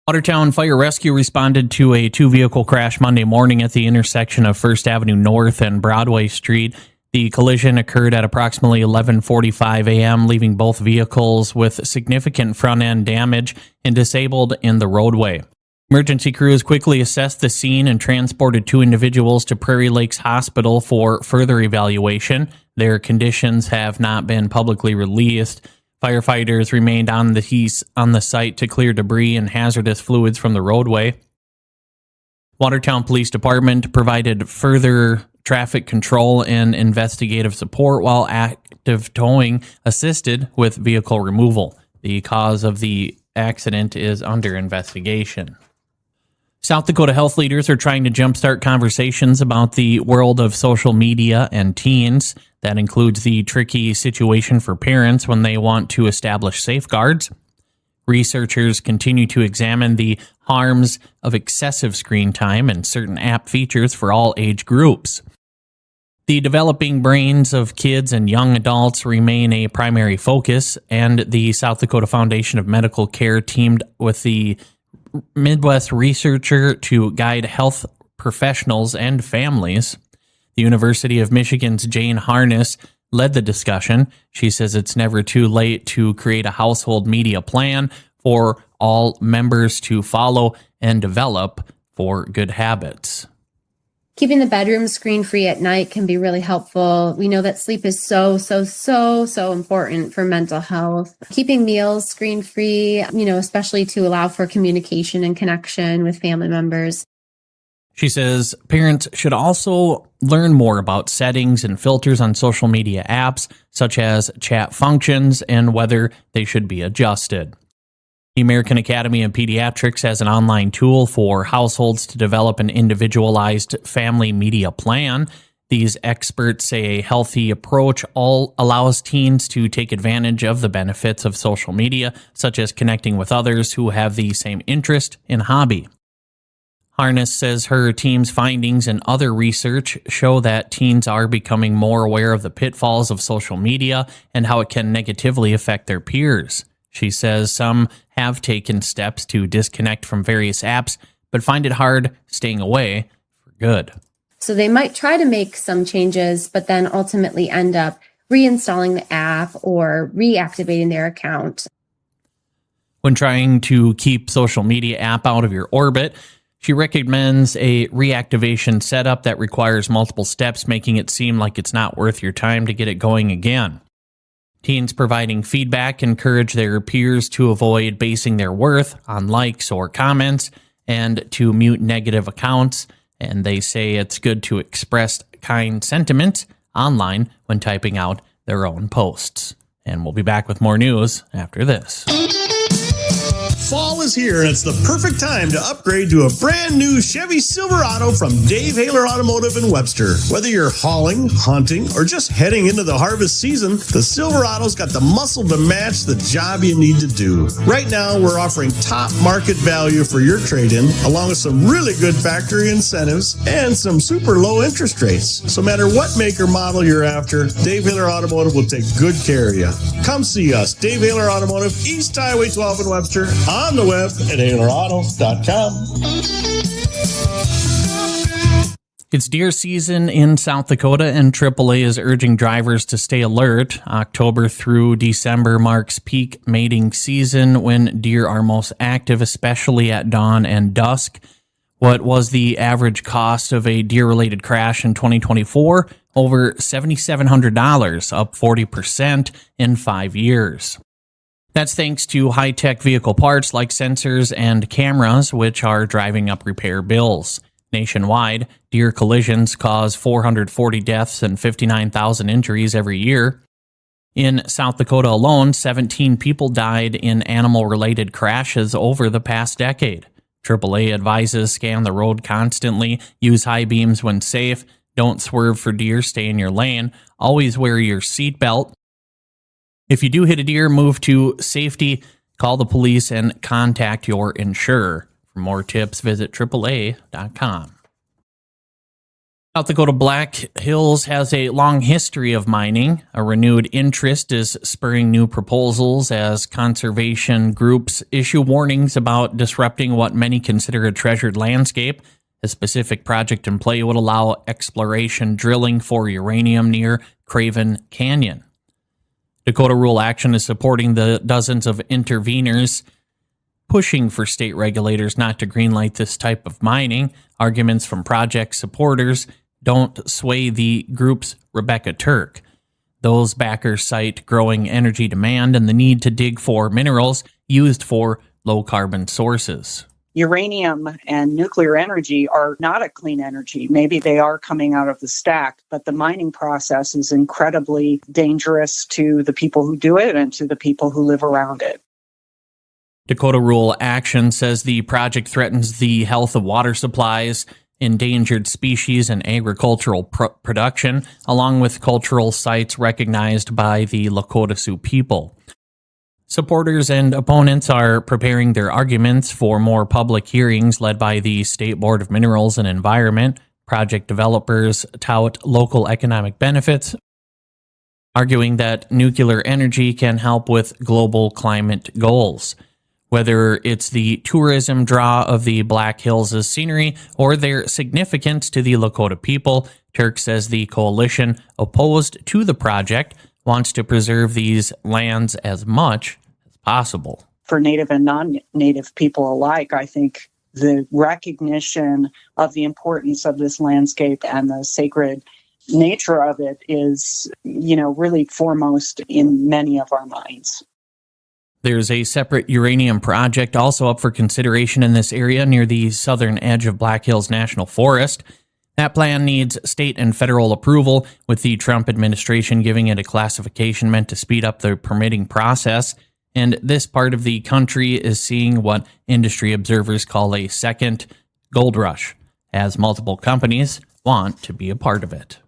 Watertown Fire Rescue responded to a two-vehicle crash Monday morning at the intersection of First Avenue North and Broadway Street. The collision occurred at approximately 11:45 a.m., leaving both vehicles with significant front-end damage and disabled in the roadway. Emergency crews quickly assessed the scene and transported two individuals to Prairie Lakes Hospital for further evaluation. Their conditions have not been publicly released. Firefighters remained on the site to clear debris and hazardous fluids from the roadway. Watertown Police Department provided further traffic control and investigative support, while active towing assisted with vehicle removal. The cause of the accident is under investigation. South Dakota health leaders are trying to jumpstart conversations about the world of social media and teens. That includes the tricky situation for parents when they want to establish safeguards. Researchers continue to examine the harms of excessive screen time and certain app features for all age groups. The developing brains of kids and young adults remain a primary focus, and the South Dakota Foundation of Medical Care teamed with the Midwest researcher to guide health professionals and families. The University of Michigan's Jane Harness led the discussion. She says it's never too late to create a household media plan for all members to follow and develop for good habits. Keeping the bedroom screen-free at night can be really helpful. We know that sleep is so important for mental health. Keeping meals screen-free, especially to allow for communication and connection with family members. She says parents should also learn more about settings and filters on social media apps, such as chat functions, and whether they should be adjusted. The American Academy of Pediatrics has an online tool for households to develop an individualized family media plan. These experts say a healthy approach allows teens to take advantage of the benefits of social media, such as connecting with others who have the same interest and hobby. Harness says her team's findings and other research show that teens are becoming more aware of the pitfalls of social media and how it can negatively affect their peers. She says some have taken steps to disconnect from various apps, but find it hard staying away for good. So they might try to make some changes, but then ultimately end up reinstalling the app or reactivating their account. When trying to keep social media app out of your orbit, she recommends a reactivation setup that requires multiple steps, making it seem like it's not worth your time to get it going again. Teens providing feedback encourage their peers to avoid basing their worth on likes or comments and to mute negative accounts. And they say it's good to express kind sentiments online when typing out their own posts. And we'll be back with more news after this. Fall is here, and it's the perfect time to upgrade to a brand new Chevy Silverado from Dave Haler Automotive in Webster. Whether you're hauling, hunting, or just heading into the harvest season, the Silverado's got the muscle to match the job you need to do. Right now, we're offering top market value for your trade-in, along with some really good factory incentives and some super low interest rates. So no matter what make or model you're after, Dave Haler Automotive will take good care of you. Come see us, Dave Haler Automotive, East Highway 12 in Webster, on the web at HalerAuto.com. It's deer season in South Dakota, and AAA is urging drivers to stay alert. October through December marks peak mating season when deer are most active, especially at dawn and dusk. What was the average cost of a deer-related crash in 2024? Over $7,700, up 40% in 5 years. That's thanks to high-tech vehicle parts like sensors and cameras, which are driving up repair bills. Nationwide, deer collisions cause 440 deaths and 59,000 injuries every year. In South Dakota alone, 17 people died in animal-related crashes over the past decade. AAA advises scan the road constantly, use high beams when safe, don't swerve for deer, stay in your lane, always wear your seatbelt. If you do hit a deer, move to safety, call the police, and contact your insurer. For more tips, visit AAA.com. South Dakota Black Hills has a long history of mining. A renewed interest is spurring new proposals as conservation groups issue warnings about disrupting what many consider a treasured landscape. A specific project in play would allow exploration drilling for uranium near Craven Canyon. Dakota Rural Action is supporting the dozens of interveners pushing for state regulators not to greenlight this type of mining. Arguments from project supporters don't sway the group's Rebecca Turk. Those backers cite growing energy demand and the need to dig for minerals used for low-carbon sources. Uranium and nuclear energy are not a clean energy. Maybe they are coming out of the stack, but the mining process is incredibly dangerous to the people who do it and to the people who live around it. Dakota Rural Action says the project threatens the health of water supplies, endangered species, and agricultural production, along with cultural sites recognized by the Lakota Sioux people. Supporters and opponents are preparing their arguments for more public hearings led by the State Board of Minerals and Environment. Project developers tout local economic benefits, arguing that nuclear energy can help with global climate goals. Whether it's the tourism draw of the Black Hills' scenery or their significance to the Lakota people, Turk says the coalition opposed to the project wants to preserve these lands as much as possible. For Native and non-Native people alike, I think the recognition of the importance of this landscape and the sacred nature of it is, really foremost in many of our minds. There's a separate uranium project also up for consideration in this area near the southern edge of Black Hills National Forest. That plan needs state and federal approval, with the Trump administration giving it a classification meant to speed up the permitting process. And this part of the country is seeing what industry observers call a second gold rush, as multiple companies want to be a part of it.